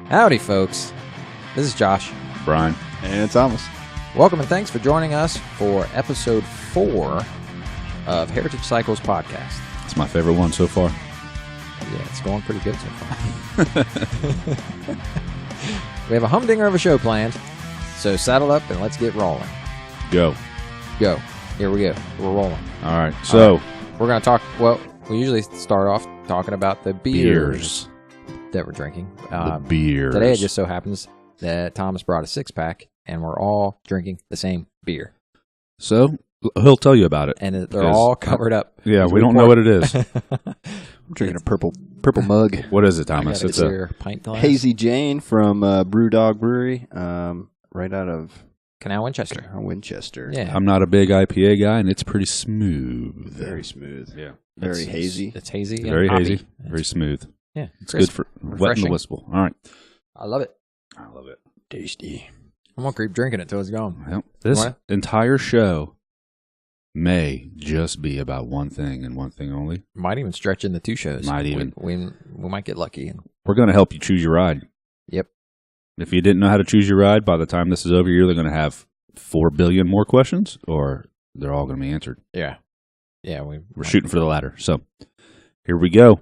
Howdy, folks. This is Josh. Brian. And Thomas. Welcome and thanks for joining us for episode 4 of Heritage Cycles podcast. It's my favorite one so far. Yeah, it's going pretty good so far. We have a humdinger of a show planned, so saddle up and let's get rolling. Go. Here we go. We're rolling. All right. So, we're going to talk, well, we usually start off talking about the beers that we're drinking. The beers. Today it just so happens that Thomas brought a 6-pack, and we're all drinking the same beer. So, he'll tell you about it. And they're all covered up. Yeah, we don't know what it is. I'm drinking a purple mug. What is it, Thomas? It's a pint glass. Hazy Jane from Brewdog Brewery, right out of Canal Winchester. Winchester. Yeah. I'm not a big IPA guy, and it's pretty smooth. Very smooth. Yeah. Very hazy. It's hazy. Very and hazy. hoppy. Very smooth. Yeah. It's crisp, good for wet refreshing. and wistful. All right. I love it. I love it. Tasty. I'm going to keep drinking it till it's gone. Well, this What? entire show may just be about one thing and one thing only. Might even stretch into 2 shows. Might even. We might get lucky. We're going to help you choose your ride. Yep. If you didn't know how to choose your ride, by the time this is over, you're either going to have 4 billion more questions, or they're all going to be answered. Yeah. Yeah. We're shooting for the latter. So here we go.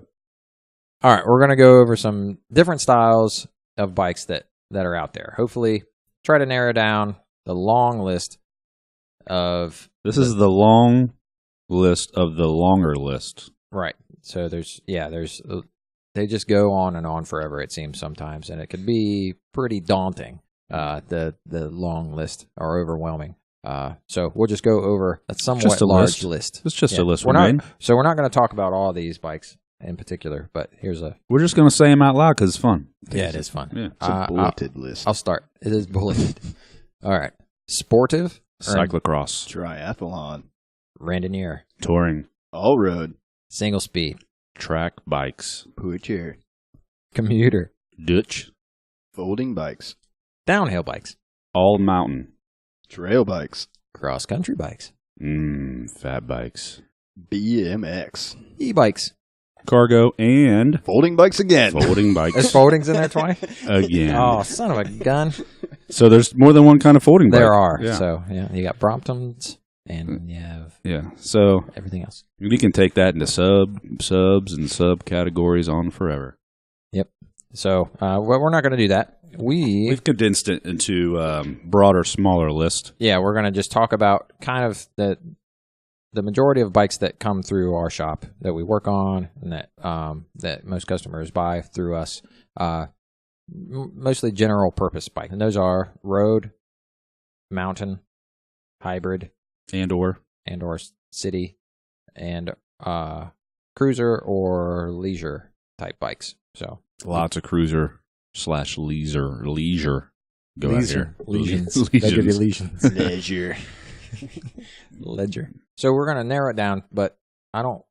All right. We're going to go over some different styles of bikes that are out there. Hopefully, try to narrow down the long list of. This is the long list of the longer list. Right. So there's they just go on and on forever, it seems sometimes, and it could be pretty daunting. The long list are overwhelming. So we'll just go over a somewhat Just a large list. It's just a list. We're not going to talk about all these bikes in particular, but We're just going to say them out loud because it's fun. yeah, it is fun. Yeah. It's a bulleted list. I'll start. It is bulleted. All right. Sportive, Cyclocross, Triathlon. randonnier, touring, All road. single speed, track bikes, Puicher. commuter, Dutch, Folding bikes. downhill bikes, all mountain, Trail bikes. cross country bikes, fat bikes, BMX. e-bikes. cargo, and Folding bikes again. folding There's bikes foldings in there twice. again. Oh, son of a gun! So there's more than one kind of folding bike. There are. Yeah. So yeah, you got Bromptons and you have Yeah. So everything else. we can take that into subs and subcategories on forever. Yep. So we're not going to do that. We've condensed it into broader, smaller list. Yeah, we're going to just talk about kind of the majority of bikes that come through our shop that we work on and that most customers buy through us. Mostly general purpose bike, and those are road, mountain, hybrid, And or city, and cruiser or leisure type bikes. So lots of cruiser / leisure. Go out here. lesions. Lesions. They give you lesions. Leisure. Ledger. So we're going to narrow it down, but I don't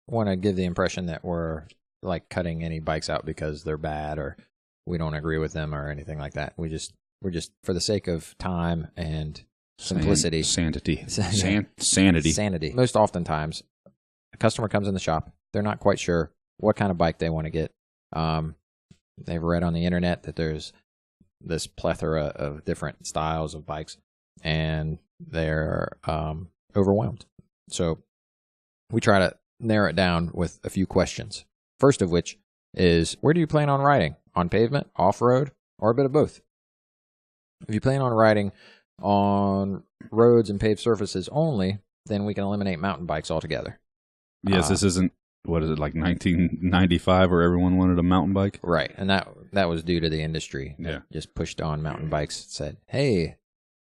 want to give the impression that we're like cutting any bikes out because they're bad or we don't agree with them or anything like that. We're just for the sake of time and simplicity, Sanity. Yeah. Sanity. Most oftentimes, a customer comes in the shop. They're not quite sure what kind of bike they want to get. They've read on the internet that there's this plethora of different styles of bikes, and they're overwhelmed. So we try to narrow it down with a few questions. First of which is, where do you plan on riding? On pavement, off-road, or a bit of both? If you plan on riding on roads and paved surfaces only, then we can eliminate mountain bikes altogether. Yes, this isn't, what is it, like 1995 where everyone wanted a mountain bike? Right, and that was due to the industry. Yeah. Just pushed on mountain bikes, said, hey,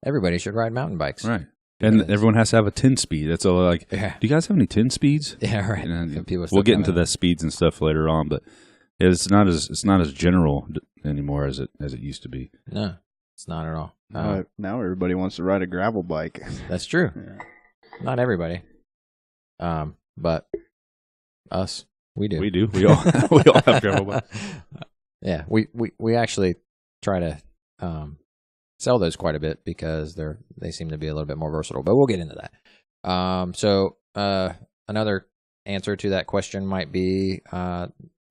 everybody should ride mountain bikes. Right. And everyone has to have a 10-speed. That's all like, Yeah. do you guys have any 10 speeds? Yeah, right. And People we'll get into the speeds and stuff later on, but it's not as general anymore as it used to be. No, it's not at all. Now everybody wants to ride a gravel bike. That's true. Yeah. Not everybody. But us, we do. We do. We all have gravel bikes. Yeah, we actually try to sell those quite a bit because they seem to be a little bit more versatile. But we'll get into that. So another answer to that question might be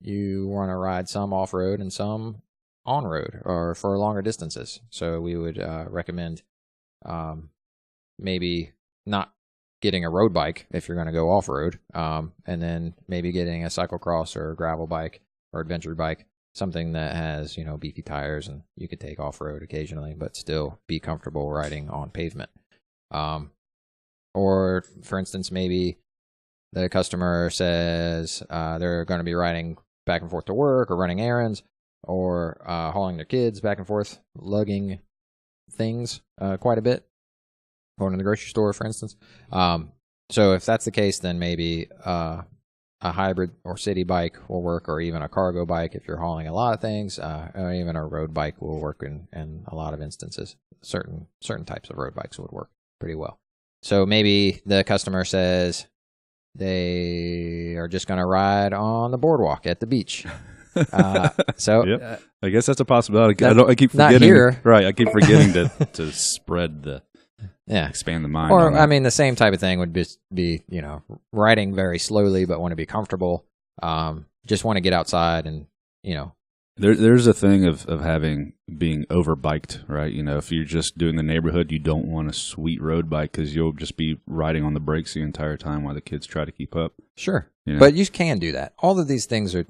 you want to ride some off road and some on road or for longer distances. So we would recommend maybe not getting a road bike if you're going to go off road, and then maybe getting a cyclocross or a gravel bike or adventure bike, something that has, you know, beefy tires and you could take off road occasionally, but still be comfortable riding on pavement. Or for instance, maybe the customer says they're going to be riding back and forth to work or running errands or hauling their kids back and forth, lugging things quite a bit, going to the grocery store, for instance. So if that's the case, then maybe a hybrid or city bike will work, or even a cargo bike if you're hauling a lot of things, or even a road bike will work in a lot of instances. Certain types of road bikes would work pretty well. So maybe the customer says they are just going to ride on the boardwalk at the beach. Yep. I guess that's a possibility. I keep forgetting. Not here. Right. I keep forgetting to spread the, expand the mind. Or, I mean, the same type of thing would be, you know, riding very slowly, but want to be comfortable. Just want to get outside and, you know. There's a thing of being overbiked, right? You know, if you're just doing the neighborhood, you don't want a sweet road bike because you'll just be riding on the brakes the entire time while the kids try to keep up. Sure. You know? But you can do that. All of these things are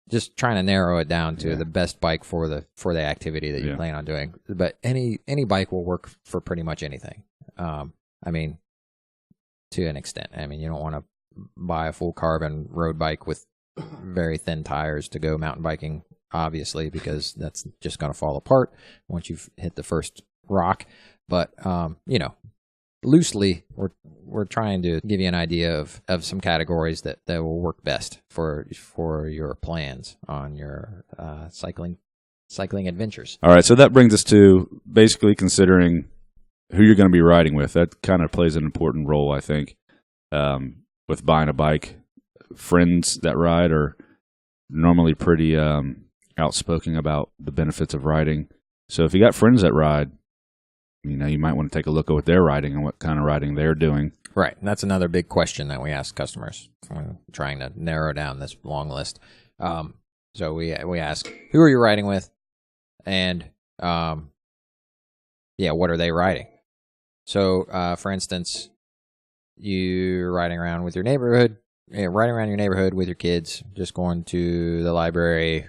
just trying to narrow it down to the best bike for the activity that you plan on doing. But any bike will work for pretty much anything. I mean, to an extent. I mean, you don't want to buy a full carbon road bike with very thin tires to go mountain biking, obviously, because that's just going to fall apart once you've hit the first rock. But you know, loosely, we're trying to give you an idea of some categories that will work best for your plans on your cycling adventures. All right, so that brings us to basically considering who you're going to be riding with. That kind of plays an important role, I think, with buying a bike. Friends that ride are normally pretty outspoken about the benefits of riding. So if you got friends that ride, you know, you might want to take a look at what they're riding and what kind of riding they're doing. Right. And that's another big question that we ask customers when trying to narrow down this long list. So we ask, who are you riding with? And, what are they riding? So, for instance, you're riding around with your neighborhood, riding around your neighborhood with your kids, just going to the library,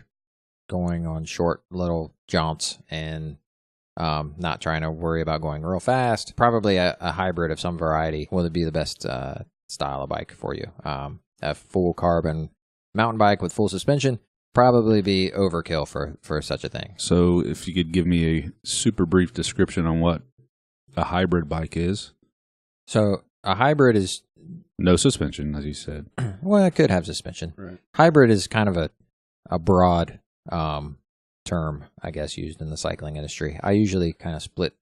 going on short little jaunts, and not trying to worry about going real fast. Probably a hybrid of some variety will be the best style of bike for you. A full carbon mountain bike with full suspension probably be overkill for such a thing. So if you could give me a super brief description on what a hybrid bike is. So a hybrid is no suspension, as you said. Well, it could have suspension. Right. Hybrid is kind of a broad term, I guess, used in the cycling industry. I usually kind of split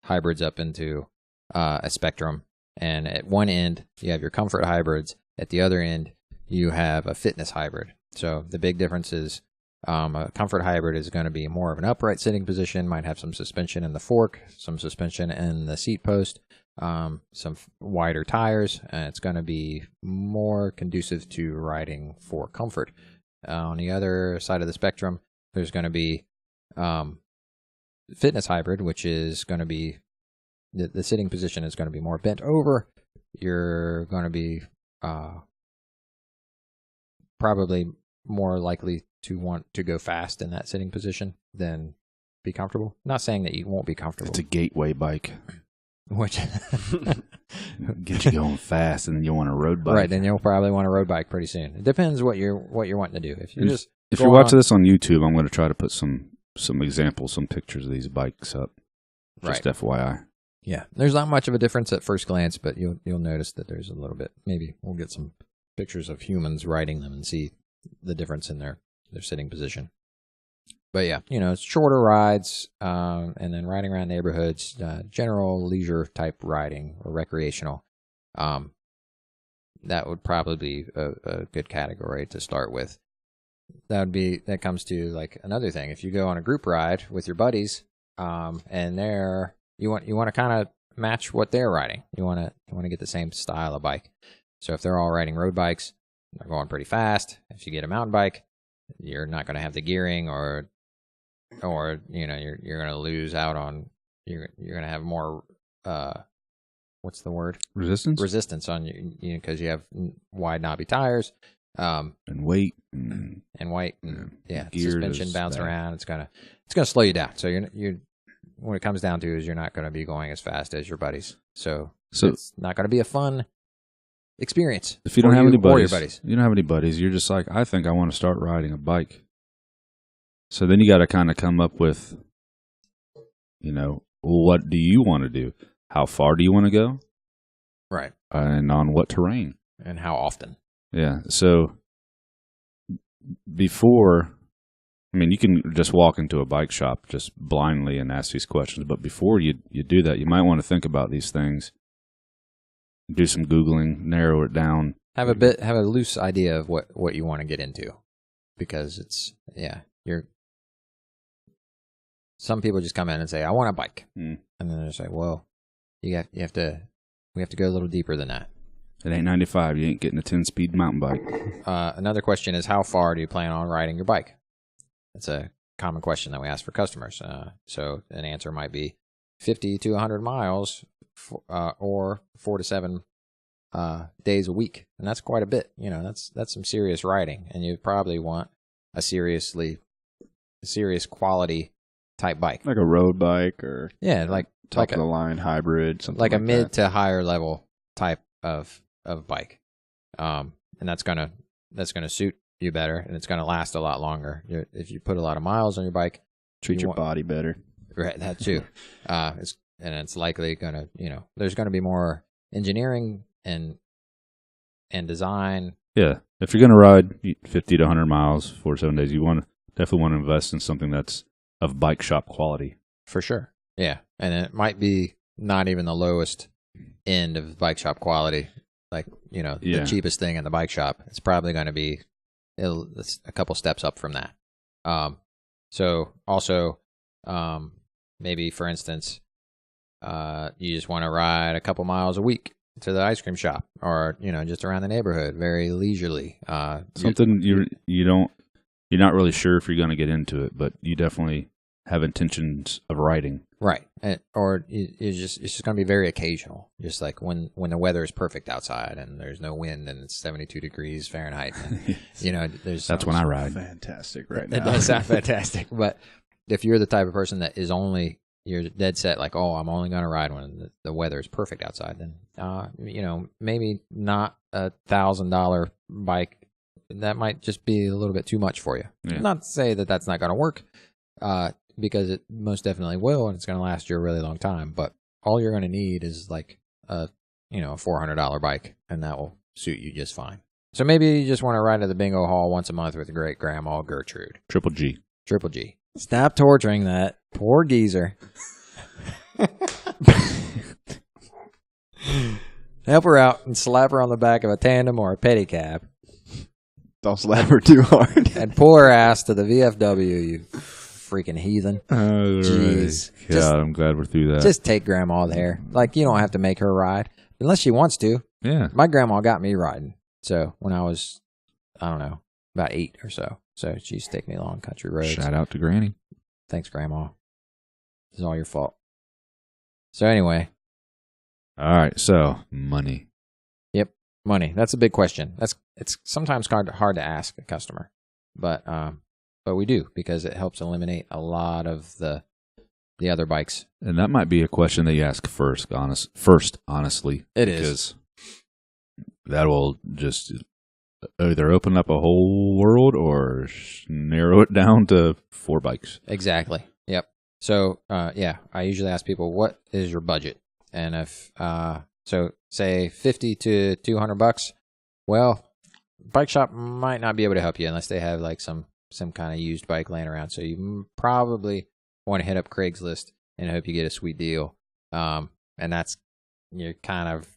hybrids up into a spectrum. And at one end, you have your comfort hybrids. At the other end, you have a fitness hybrid. So the big difference is a comfort hybrid is going to be more of an upright sitting position, might have some suspension in the fork, some suspension in the seat post, some wider tires, and it's going to be more conducive to riding for comfort. On the other side of the spectrum, there's going to be fitness hybrid, which is going to be the sitting position is going to be more bent over. You're going to be probably more likely to want to go fast in that sitting position than be comfortable. Not saying that you won't be comfortable. It's a gateway bike. Which get you going fast, and then you'll want a road bike. Right, then you'll probably want a road bike pretty soon. It depends what you're wanting to do. If you're watching this on YouTube, I'm going to try to put some examples, some pictures of these bikes up. Just FYI. Yeah, there's not much of a difference at first glance, but you'll notice that there's a little bit. Maybe we'll get some pictures of humans riding them and see the difference in their sitting position. But yeah, it's shorter rides, and then riding around neighborhoods, general leisure type riding or recreational. That would probably be a good category to start with. That comes to like another thing. If you go on a group ride with your buddies, and you want to kind of match what they're riding. You want to get the same style of bike. So if they're all riding road bikes, they're going pretty fast. If you get a mountain bike, you're not going to have the gearing or or you're going to lose out on you're going to have more what's the word, resistance on you because you have wide knobby tires, and weight and weight and gear suspension bouncing around. It's gonna slow you down. So you're when it comes down to is you're not going to be going as fast as your buddies. So it's not going to be a fun experience. If you don't have any buddies, you don't have any buddies. You're just like, I think I want to start riding a bike. So then you got to kind of come up with, what do you want to do? How far do you want to go? Right. And on what terrain? And how often? Yeah. So before, you can just walk into a bike shop just blindly and ask these questions. But before you do that, you might want to think about these things. Do some Googling, narrow it down. Have a loose idea of what you want to get into. Because some people just come in and say, I want a bike. And then they say, well, we have to go a little deeper than that. It ain't 95. You ain't getting a 10-speed mountain bike. Another question is, how far do you plan on riding your bike? That's a common question that we ask for customers. So an answer might be 50 to 100 miles or 4 to 7 days a week. And that's quite a bit. That's some serious riding. And you probably want a serious quality type bike. Like a road bike or top of the line hybrid, something like a mid to higher level type of bike. And that's gonna suit you better, and it's gonna last a lot longer. If you put a lot of miles on your bike, treat your body better. Right, that too. It's likely gonna, there's gonna be more engineering and design. Yeah, if you're gonna ride 50 to 100 miles 4 to 7 days, you definitely want to invest in something that's of bike shop quality. For sure. Yeah. And it might be not even the lowest end of bike shop quality. Like, the cheapest thing in the bike shop. It's probably going to be it's a couple steps up from that. So also, maybe for instance, you just want to ride a couple miles a week to the ice cream shop or, just around the neighborhood, very leisurely. Something you're not really sure if you're going to get into it, but you definitely have intentions of riding. Right. It's just going to be very occasional. Just like when the weather is perfect outside and there's no wind and it's 72 degrees Fahrenheit. And, that's when I ride. Fantastic right now. It does sound fantastic. But if you're the type of person that is you're dead set, like, oh, I'm only going to ride when the weather is perfect outside, then, maybe not $1,000 bike. That might just be a little bit too much for you. Yeah. Not to say that that's not going to work, because it most definitely will, and it's going to last you a really long time. But all you're going to need is like a $400 bike, and that will suit you just fine. So maybe you just want to ride to the bingo hall once a month with great grandma Gertrude. Triple G. Stop torturing that poor geezer. Help her out and slap her on the back of a tandem or a pedicab. Don't slap her too hard. And pull her ass to the VFW, you freaking heathen. Oh, jeez. God, I'm glad we're through that. Just take grandma there. Like, you don't have to make her ride. Unless she wants to. Yeah. My grandma got me riding. So when I was, I don't know, about 8 or so. So she used to take me along country roads. Shout out to Granny. Thanks, Grandma. It's all your fault. So anyway. All right. So money. Yep. Money. That's a big question. It's sometimes hard to ask a customer, but we do because it helps eliminate a lot of the other bikes. And that might be a question that you ask first, honestly. It is. That will just either open up a whole world or narrow it down to 4 bikes. Exactly. Yep. So, I usually ask people, what is your budget? And if, so say 50 to $200, well, bike shop might not be able to help you unless they have like some kind of used bike laying around. So you probably want to hit up Craigslist and hope you get a sweet deal. And that's, you're kind of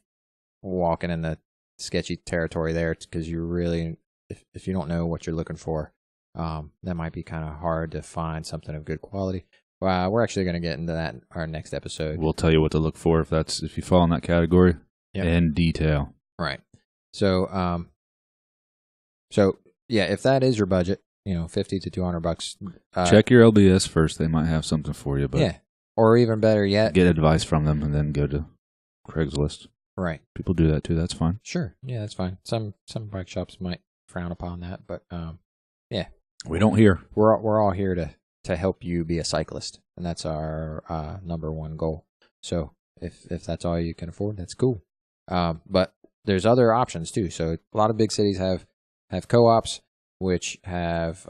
walking in the sketchy territory there because you really, if you don't know what you're looking for, that might be kind of hard to find something of good quality. We're actually going to get into that in our next episode. We'll tell you what to look for if you fall in that category in detail. Right. So, if that is your budget, $50 to $200. Check your LBS first; they might have something for you. But yeah, or even better yet, get advice from them and then go to Craigslist. Right. People do that too. That's fine. Sure. Yeah, that's fine. Some bike shops might frown upon that, but yeah, we don't hear. We're all here to help you be a cyclist, and that's our number one goal. So if that's all you can afford, that's cool. But there's other options too. So a lot of big cities have co-ops which have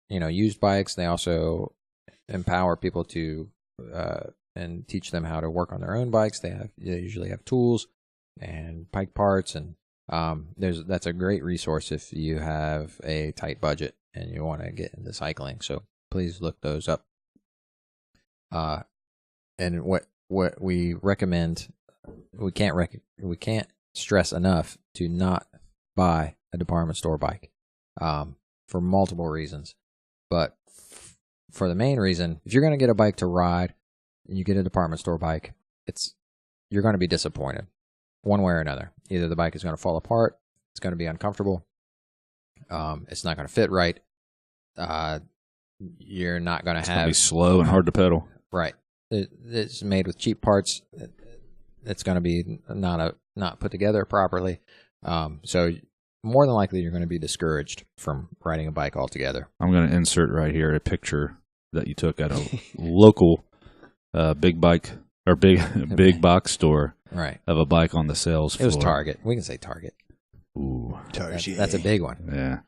used bikes. They also empower people to and teach them how to work on their own bikes. They usually have tools and bike parts, and that's a great resource if you have a tight budget and you want to get into cycling. So please look those up. And what we recommend, we can't stress enough to not buy a department store bike for multiple reasons. But for the main reason, if you're going to get a bike to ride and you get a department store bike, you're going to be disappointed one way or another. Either the bike is going to fall apart, it's going to be uncomfortable, it's not going to fit right, you're not going to have... It's going to be slow and hard to pedal. Right. It's made with cheap parts. It's going to be not put together properly. So more than likely you're going to be discouraged from riding a bike altogether. I'm going to insert right here a picture that you took at a local big bike or big box store. Right. Of a bike on the sales floor. It was Target. We can say Target. Ooh. Target. That's a big one. Yeah.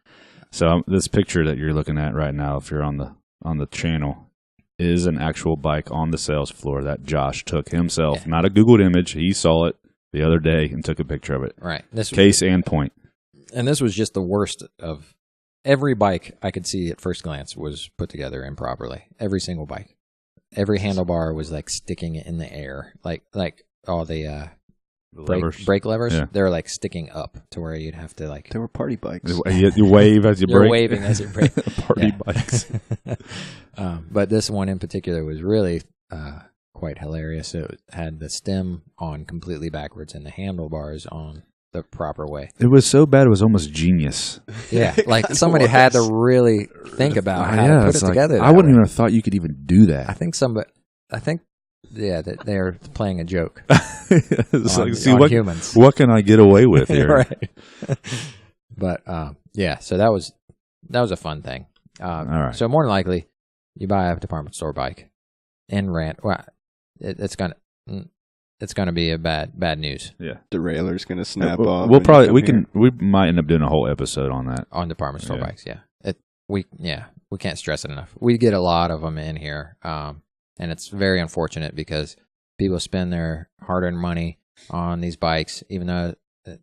So this picture that you're looking at right now, if you're on the channel, is an actual bike on the sales floor that Josh took himself. Yeah. Not a Googled image. He saw it the other day and took a picture of it. Right. Case and point. And this was just the worst of every bike I could see at first glance was put together improperly. Every single bike. Every handlebar was like sticking in the air. Like all the brake levers, yeah. They're like sticking up to where you'd have to like... They were party bikes. You wave as you brake. You're waving as you brake. Party bikes. But this one in particular was really quite hilarious. It had the stem on completely backwards and the handlebars on the proper way. It was so bad it was almost genius. Yeah, like somebody had to really think about how to put it together. I wouldn't even have thought you could even do that. That they're playing a joke. It's on humans. What can I get away with here? Right. But yeah, so that was a fun thing. All right. So more than likely, you buy a department store bike and rent. Well, it's gonna be a bad news. Yeah, derailleur's gonna snap off. We might end up doing a whole episode on that on department store bikes. Yeah, we can't stress it enough. We get a lot of them in here, and it's very unfortunate because people spend their hard-earned money on these bikes, even though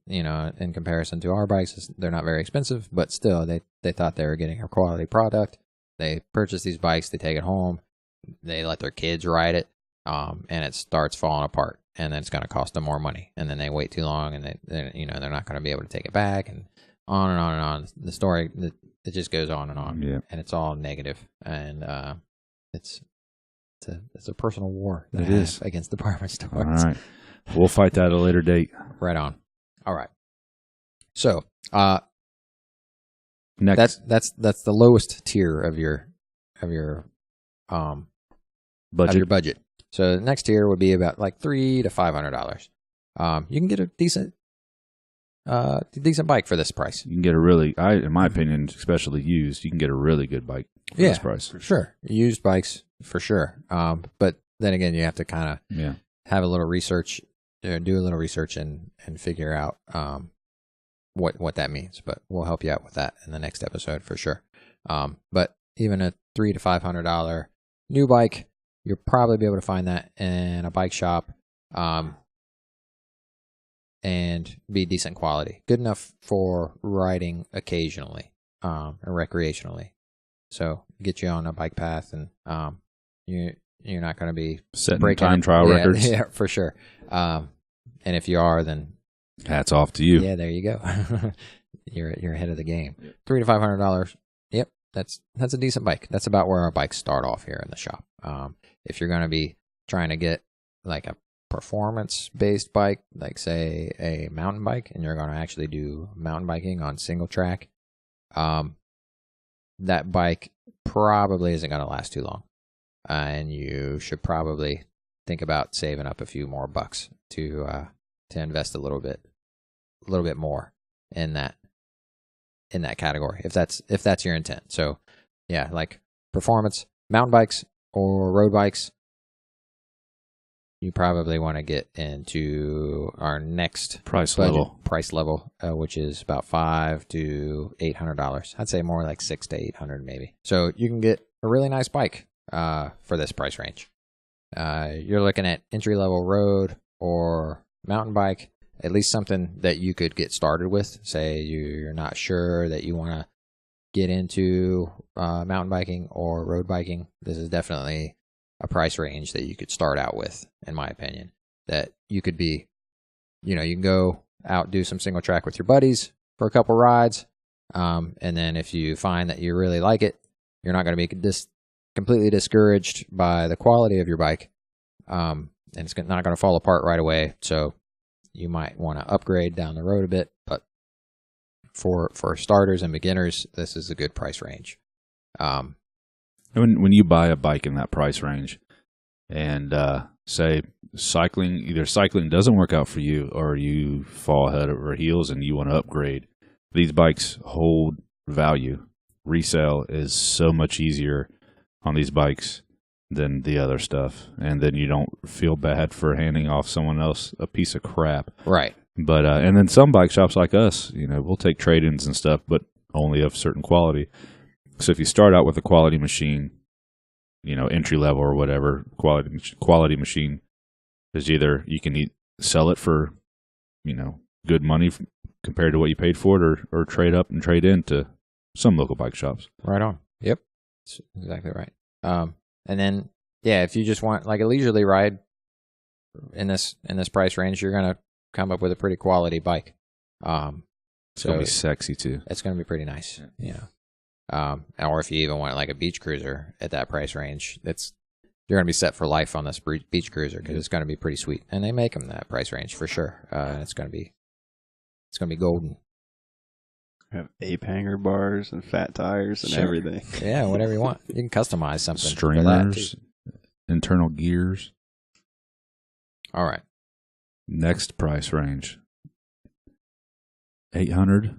in comparison to our bikes, they're not very expensive, but still, they thought they were getting a quality product. They purchase these bikes, they take it home, they let their kids ride it, and it starts falling apart, and then it's going to cost them more money, and then they wait too long, and they're not going to be able to take it back, and on and on and on. The story, it just goes on, yeah. And it's all negative, and it's a personal war that it is against department stores. All right, we'll fight that at a later date. Right on. All right. So, next, that's the lowest tier of your budget. So the next tier would be about like $300 to $500. You can get a decent bike for this price. You can get in my opinion, especially used, you can get a really good bike for this price. For sure. Used bikes for sure. But then again, you have to kind of have a little research, do a little research and figure out what that means. But we'll help you out with that in the next episode for sure. But even a $300 to $500 new bike, you'll probably be able to find that in a bike shop. And be decent quality, good enough for riding occasionally, or recreationally. So get you on a bike path, and you're not going to be setting time trial records. Yeah, for sure. And if you are, then hats off to you. Yeah, there you go. you're ahead of the game. $300 to $500. Yep, that's a decent bike. That's about where our bikes start off here in the shop. If you're going to be trying to get like a performance-based bike, like say a mountain bike, and you're going to actually do mountain biking on single track, that bike probably isn't going to last too long. And you should probably think about saving up a few more bucks to invest a little bit more in that category if that's your intent. So yeah, like performance mountain bikes or road bikes, you probably want to get into our next price level, which is about $500 to $800. I'd say more like $600 to $800 maybe. So you can get a really nice bike for this price range. You're looking at entry level road or mountain bike, at least something that you could get started with. Say you're not sure that you want to get into mountain biking or road biking. This is definitely a price range that you could start out with, in my opinion. That you could be, you can go out, do some single track with your buddies for a couple rides. And then if you find that you really like it, you're not going to be completely discouraged by the quality of your bike. And it's not going to fall apart right away. So you might want to upgrade down the road a bit. But for starters and beginners, this is a good price range. When you buy a bike in that price range and say either cycling doesn't work out for you or you fall head over heels and you want to upgrade, these bikes hold value. Resale is so much easier on these bikes than the other stuff. And then you don't feel bad for handing off someone else a piece of crap. Right. But and then some bike shops like us, we'll take trade-ins and stuff, but only of certain quality. So if you start out with a quality machine, entry level or whatever, quality machine is either you can sell it for, good money compared to what you paid for it, or trade up and trade into some local bike shops. Right on. Yep. That's exactly right. And then, yeah, if you just want like a leisurely ride in this price range, you're going to come up with a pretty quality bike. It's going to be sexy too. It's going to be pretty nice, or if you even want like a beach cruiser at that price range, you're going to be set for life on this beach cruiser because it's going to be pretty sweet. And they make them that price range for sure. And it's going to be golden. Have ape hanger bars and fat tires and everything. Yeah, whatever you want. You can customize something. Streamers, internal gears. All right. Next price range. $800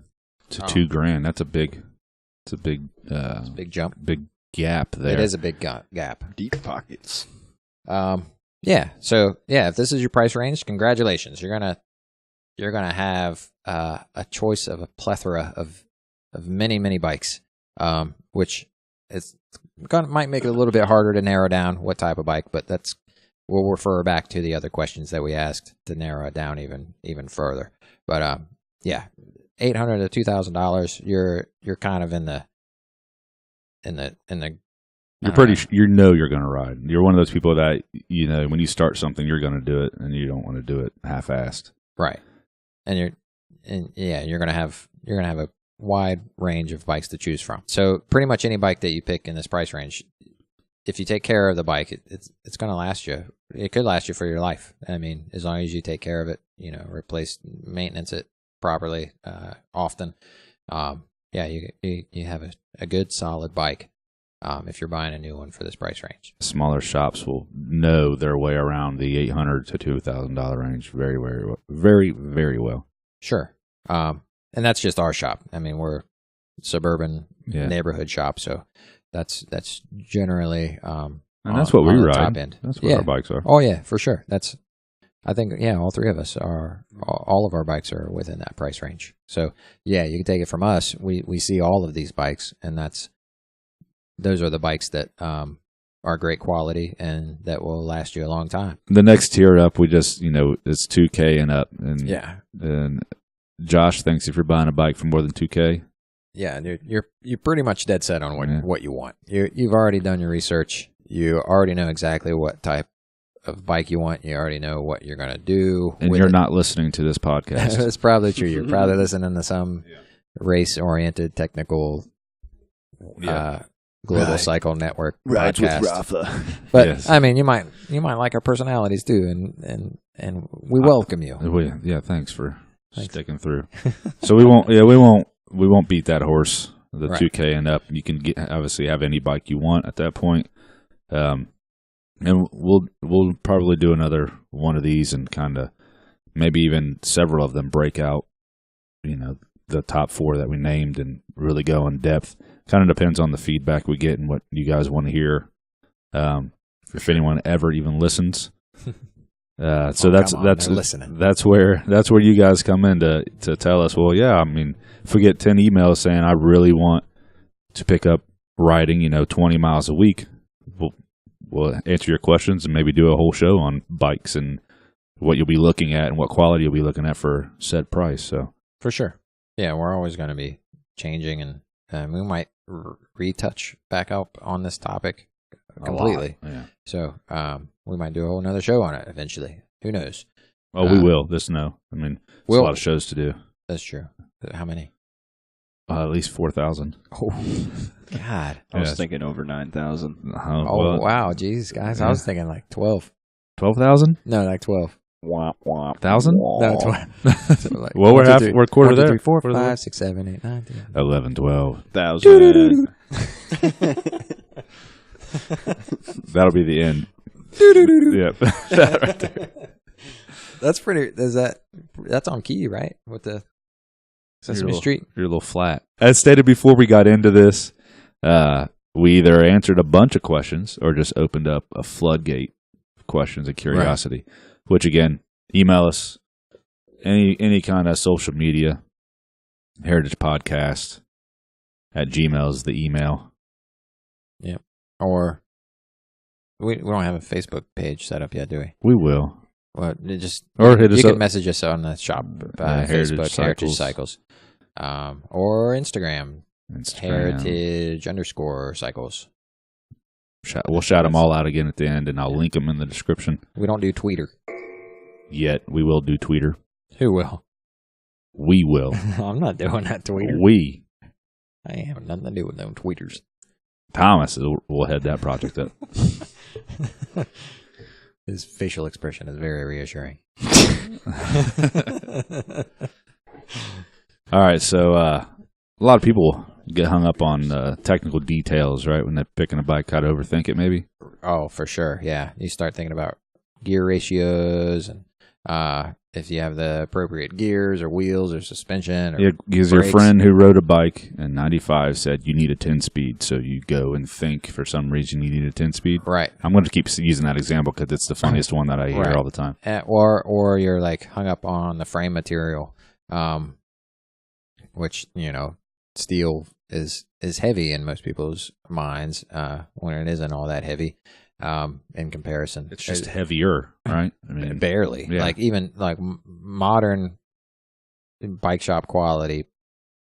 to $2,000. That's a big jump. Big gap there. It is a big gap. Deep pockets. Yeah. So yeah, if this is your price range, congratulations. You're gonna have a choice of a plethora of many bikes, which might make it a little bit harder to narrow down what type of bike, but we'll refer back to the other questions that we asked to narrow it down even further. But yeah, $800 to $2,000. You're kind of in the. You're pretty. You're going to ride. You're one of those people that when you start something, you're going to do it, and you don't want to do it half-assed. Right. And you're going to have a wide range of bikes to choose from. So pretty much any bike that you pick in this price range, if you take care of the bike, it's going to last you. It could last you for your life. I mean, as long as you take care of it, maintenance it properly, often. Yeah, you have a good solid bike. If you're buying a new one for this price range. Smaller shops will know their way around the $800 to $2,000 range very, very, very, very well. Sure. And that's just our shop. I mean, we're suburban neighborhood shop, so that's generally and that's what we ride. Top end. That's what our bikes are. Oh yeah, for sure. I think all three of us all of our bikes are within that price range. So yeah, you can take it from us. We see all of these bikes, and those are the bikes that are great quality and that will last you a long time. The next tier up, we just it's $2,000 and up, and and Josh thinks if you're buying a bike for more than $2,000, you're pretty much dead set on what you want. You've already done your research. You already know exactly what type of bike you want. You already know what you're going to do. And you're not listening to this podcast. That's probably true. You're probably listening to some race-oriented technical Global Cycle Network Rides podcast. with Rafa. But yes. I mean, you might like our personalities too, and we welcome you. Thanks for sticking through. So we won't beat that horse the Right. 2K and up. You can obviously have any bike you want at that point. And we'll probably do another one of these and kind of maybe even several of them break out, the top 4 that we named and really go in depth. Kind of depends on the feedback we get and what you guys want to hear. If anyone ever even listens. So that's listening. That's where you guys come in to tell us, well, yeah, I mean, if we get 10 emails saying I really want to pick up riding, 20 miles a week, we'll answer your questions and maybe do a whole show on bikes and what you'll be looking at and what quality you'll be looking at for said price. So For sure. Yeah, we're always going to be changing, and we might retouch back up on this topic completely. Yeah. So we might do a whole another show on it eventually. Who knows? Oh, we will. I mean, there's a lot of shows to do. That's true. How many? At least 4,000. Oh, God. I was thinking over 9,000. Oh, wow. Jeez, guys. I was thinking like 12. 12,000? No, like 12. Womp, womp. 1,000? No, 12. So like Well, we're quarter there. 1, 2, 3, 4, Quarter there. 5, 6, 7, 8, 9, 10. 11, 12. 1,000. That'll be the end. Yep. That right there. That's pretty. That's on key, right? With the Sesame Street. You're a little flat. As stated before we got into this, we either answered a bunch of questions or just opened up a floodgate of questions and curiosity. Right. Which again, email us any kind of social media, Heritage Podcast at Gmail is the email. Yep. Or we don't have a Facebook page set up yet, do we? We will. Well, hit us you can message us on the shop Facebook, Heritage Cycles. Or Instagram. Heritage_cycles. We'll shout them all out again at the end, and I'll link them in the description. We don't do Tweeter. Yet. We will do Tweeter. Who will? We will. I'm not doing that Tweeter. We. I have nothing to do with them Tweeters. Thomas will head that project up. His facial expression is very reassuring. All right, so a lot of people get hung up on technical details, right? When they're picking a bike, how to overthink it, maybe? Oh, for sure, yeah. You start thinking about gear ratios and if you have the appropriate gears or wheels or suspension. Or because your friend who rode a bike in 95 said you need a 10-speed, so you go and think for some reason you need a 10-speed. Right. I'm going to keep using that example because it's the funniest one that I hear all the time. Or you're like hung up on the frame material, which, steel is heavy in most people's minds when it isn't all that heavy. In comparison, it's just heavier, right? I mean, barely. Yeah. Like even like modern bike shop quality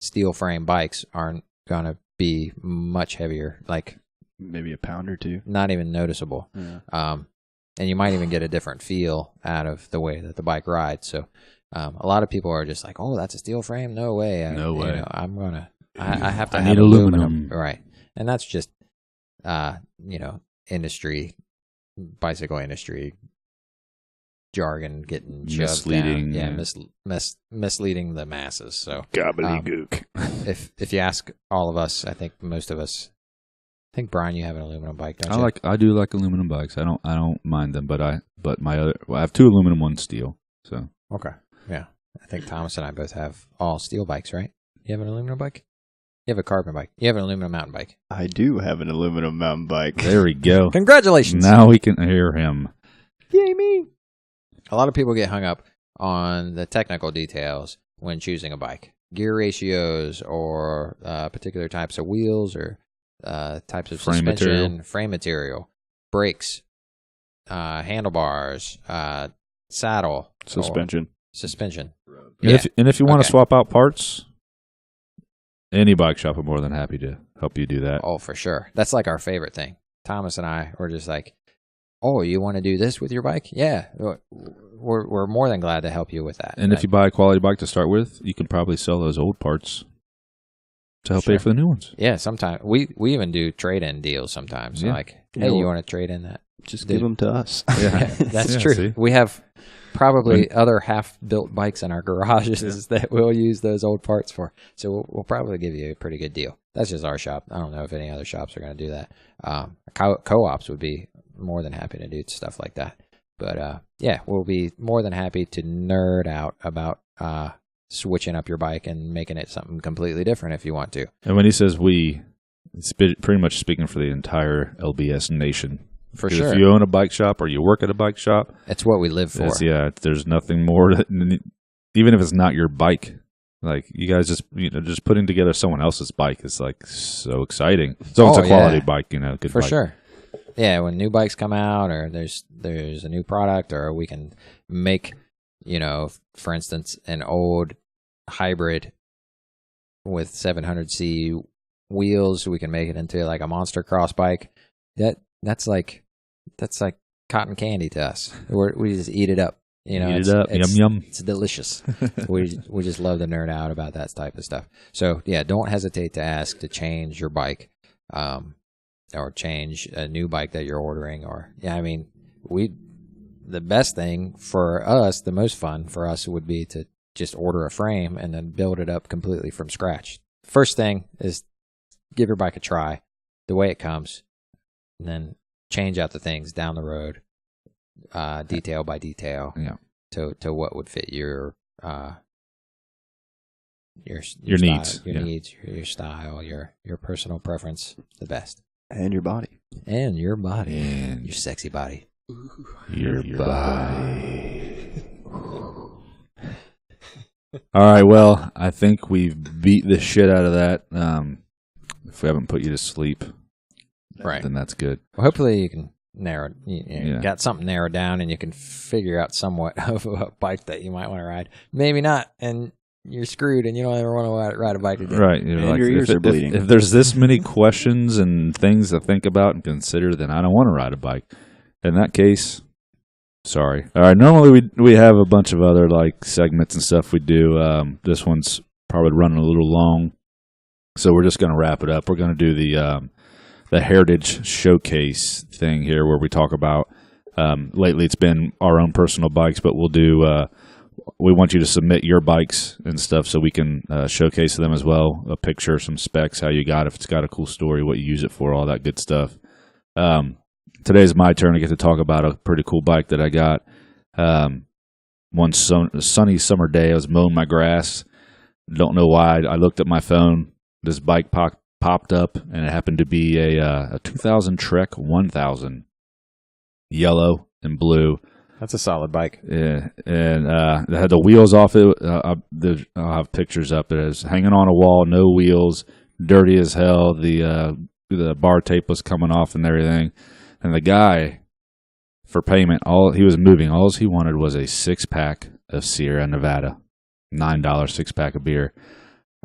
steel frame bikes aren't gonna be much heavier. Like maybe a pound or two. Not even noticeable. Yeah. And you might even get a different feel out of the way that the bike rides. So, a lot of people are just like, "Oh, that's a steel frame? No way! No way! I have to I have need aluminum, right?" And that's just, bicycle industry jargon getting misleading, down. Misleading the masses. So gobbledygook. If you ask all of us, I think most of us. I think Brian, you have an aluminum bike, don't you? I do like aluminum bikes. I don't mind them, but I have two aluminum, one steel. So okay, yeah. I think Thomas and I both have all steel bikes, right? You have an aluminum bike? You have a carbon bike. You have an aluminum mountain bike. I do have an aluminum mountain bike. There we go. Congratulations. Now we can hear him. Yay me. A lot of people get hung up on the technical details when choosing a bike. Gear ratios or particular types of wheels or types of suspension, frame material, brakes, handlebars, saddle. Suspension. Yeah. If you want to swap out parts, any bike shop are more than happy to help you do that. Oh, for sure. That's like our favorite thing. Thomas and I were just like, "Oh, you want to do this with your bike? Yeah, we're more than glad to help you with that." And if you buy a quality bike to start with, you can probably sell those old parts to help pay for the new ones. Yeah, sometimes we even do trade-in deals sometimes. Yeah. Like, hey, you want to trade in that? Just give them to us. Yeah, that's true. See? We have probably other half-built bikes in our garages that we'll use those old parts for. So we'll probably give you a pretty good deal. That's just our shop. I don't know if any other shops are going to do that. Co-ops would be more than happy to do stuff like that. But yeah, we'll be more than happy to nerd out about switching up your bike and making it something completely different if you want to. And when he says we, it's pretty much speaking for the entire LBS nation. For sure. If you own a bike shop or you work at a bike shop, it's what we live for. There's nothing more. Even if it's not your bike, like you guys just putting together someone else's bike is like so exciting. It's always a quality bike, good for bike. Sure. Yeah, when new bikes come out or there's a new product or we can make, for instance, an old hybrid with 700C wheels, we can make it into like a monster cross bike. That's like cotton candy to us. We just eat it up. Eat it up. Yum, yum. It's delicious. we just love to nerd out about that type of stuff. So yeah, don't hesitate to ask to change your bike, or change a new bike that you're ordering. Or the best thing for us, the most fun for us would be to just order a frame and then build it up completely from scratch. First thing is give your bike a try, the way it comes, and then change out the things down the road, detail by detail, to what would fit your needs, your style, your personal preference, the best, and your body, and your sexy body, your body. All right, well, I think we've beat the shit out of that. If we haven't put you to sleep, right, then that's good. Well, hopefully you can narrow. You got something narrowed down, and you can figure out somewhat of a bike that you might want to ride. Maybe not, and you're screwed, and you don't ever want to ride a bike again. Right, your ears are bleeding. If there's this many questions and things to think about and consider, then I don't want to ride a bike. In that case, sorry. All right, normally we have a bunch of other like segments and stuff we do. This one's probably running a little long, so we're just going to wrap it up. We're going to do the Heritage Showcase thing here, where we talk about. Lately, it's been our own personal bikes, but we'll do. We want you to submit your bikes and stuff so we can showcase them as well. A picture, some specs, how you got it, if it's got a cool story, what you use it for, all that good stuff. Today's my turn to get to talk about a pretty cool bike that I got. One sunny summer day, I was mowing my grass. Don't know why. I looked at my phone. This bike popped up, and it happened to be a 2000 Trek 1000, yellow and blue. That's a solid bike. Yeah, and it had the wheels off it. I'll have pictures up. It was hanging on a wall, no wheels, dirty as hell. The bar tape was coming off and everything. And the guy, for payment, all he was moving. All he wanted was a 6-pack of Sierra Nevada, $9 6-pack of beer.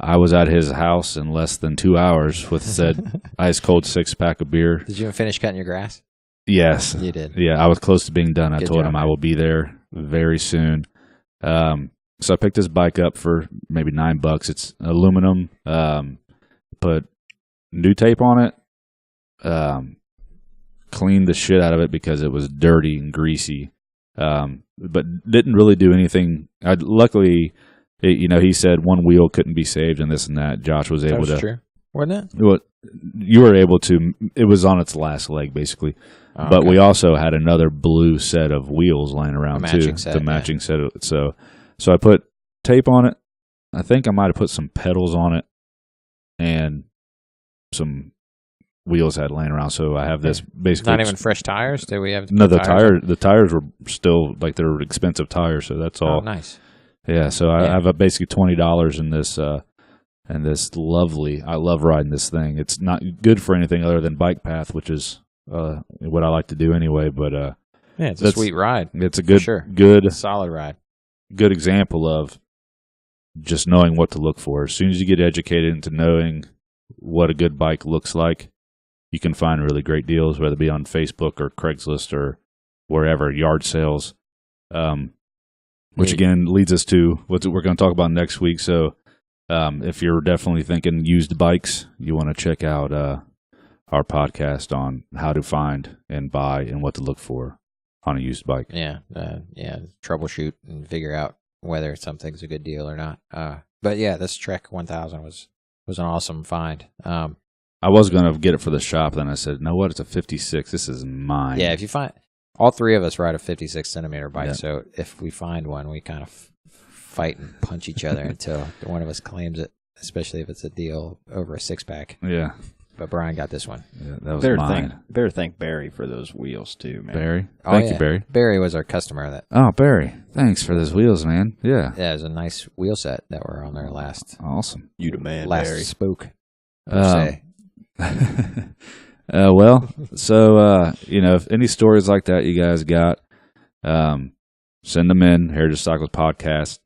I was at his house in less than 2 hours with said ice cold 6-pack of beer. Did you even finish cutting your grass? Yes, you did. Yeah, I was close to being done. I Good told job, him man. I will be there very soon. So I picked this bike up for maybe $9. It's aluminum. Put new tape on it. Cleaned the shit out of it because it was dirty and greasy. But didn't really do anything. Luckily, he said one wheel couldn't be saved and this and that. Josh was able to. True, wasn't it? Well, you were able to. It was on its last leg, basically. Oh, but okay. we also had another blue set of wheels lying around too. Set, the matching set. So I put tape on it. I think I might have put some pedals on it, and some wheels had laying around. So I have this basically. Not even fresh tires. Do we have? No, the tires were still like they're expensive tires. So that's all. Oh, nice. Yeah. So I have basically $20 in this. And this lovely. I love riding this thing. It's not good for anything other than bike path, which is what I like to do anyway. But it's a sweet ride. It's a good, sure. good, solid ride. Good example of just knowing what to look for. As soon as you get educated into knowing what a good bike looks like, you can find really great deals, whether it be on Facebook or Craigslist or wherever, yard sales. Which again leads us to what we're going to talk about next week. So. If you're definitely thinking used bikes, you want to check out our podcast on how to find and buy and what to look for on a used bike. Yeah, troubleshoot and figure out whether something's a good deal or not. But yeah, this Trek 1000 was an awesome find. I was going to get it for the shop, then I said, "No, what? It's a 56. This is mine." Yeah, if you find all three of us ride a 56 centimeter bike, Yeah. so if we find one, we kind of fight and punch each other until one of us claims it. Especially if it's a deal over a 6-pack. Yeah. But Brian got this one. Yeah, that was mine. Better thank Barry for those wheels too, man. Barry, thank you, Barry. Barry was our customer. Barry, thanks for those wheels, man. Yeah, it was a nice wheel set that were on there last. Awesome. You the man, last Barry. spoke. Say. Well, so if any stories like that you guys got, send them in. Heritage Cycles Podcast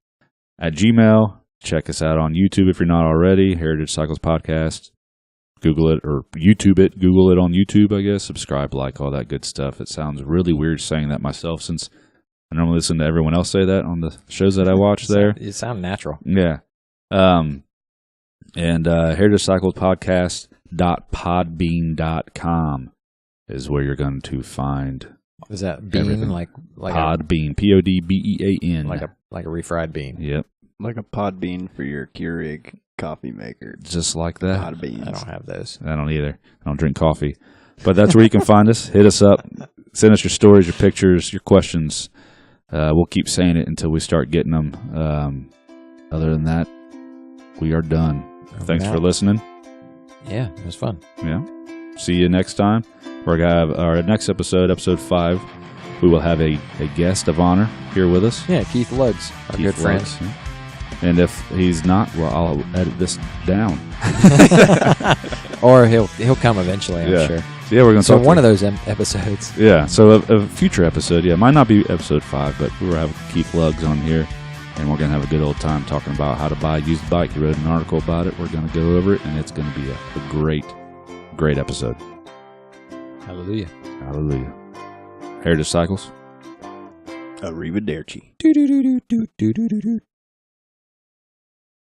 at Gmail. Check us out on YouTube if you're not already. Heritage Cycles Podcast. Google it or YouTube it. Google it on YouTube, I guess. Subscribe, like, all that good stuff. It sounds really weird saying that myself since I normally listen to everyone else say that on the shows that I watch there. You sound natural. Yeah. And Heritage Cycles Podcast.podbean.com is where you're going to find. Is that bean everything. like Podbean, Podbean, like a refried bean? Yep, Like a pod bean for your Keurig coffee maker. just like that. Pod beans. I don't have those. I don't either. I don't drink coffee, but that's where you can find us. Hit us up, send us your stories, your pictures, your questions. We'll keep saying it until we start getting them. Other than that, we are done. Thanks for listening. Yeah, it was fun. Yeah. See you next time. We're going to have our next episode, episode 5. We will have a guest of honor here with us. Yeah, Keith Lugs, our good friend. Lutz, yeah. And if he's not, well, I'll edit this down. Or he'll come eventually, I'm sure. So yeah, we're going to talk. So one of those episodes. Yeah. So a future episode. Yeah, might not be episode 5, but we will have Keith Lugs on here, and we're going to have a good old time talking about how to buy a used bike. He wrote an article about it. We're going to go over it, and it's going to be a great episode. Hallelujah. Hallelujah. Heritage Cycles. Arrivederci. Do do do do do do do do.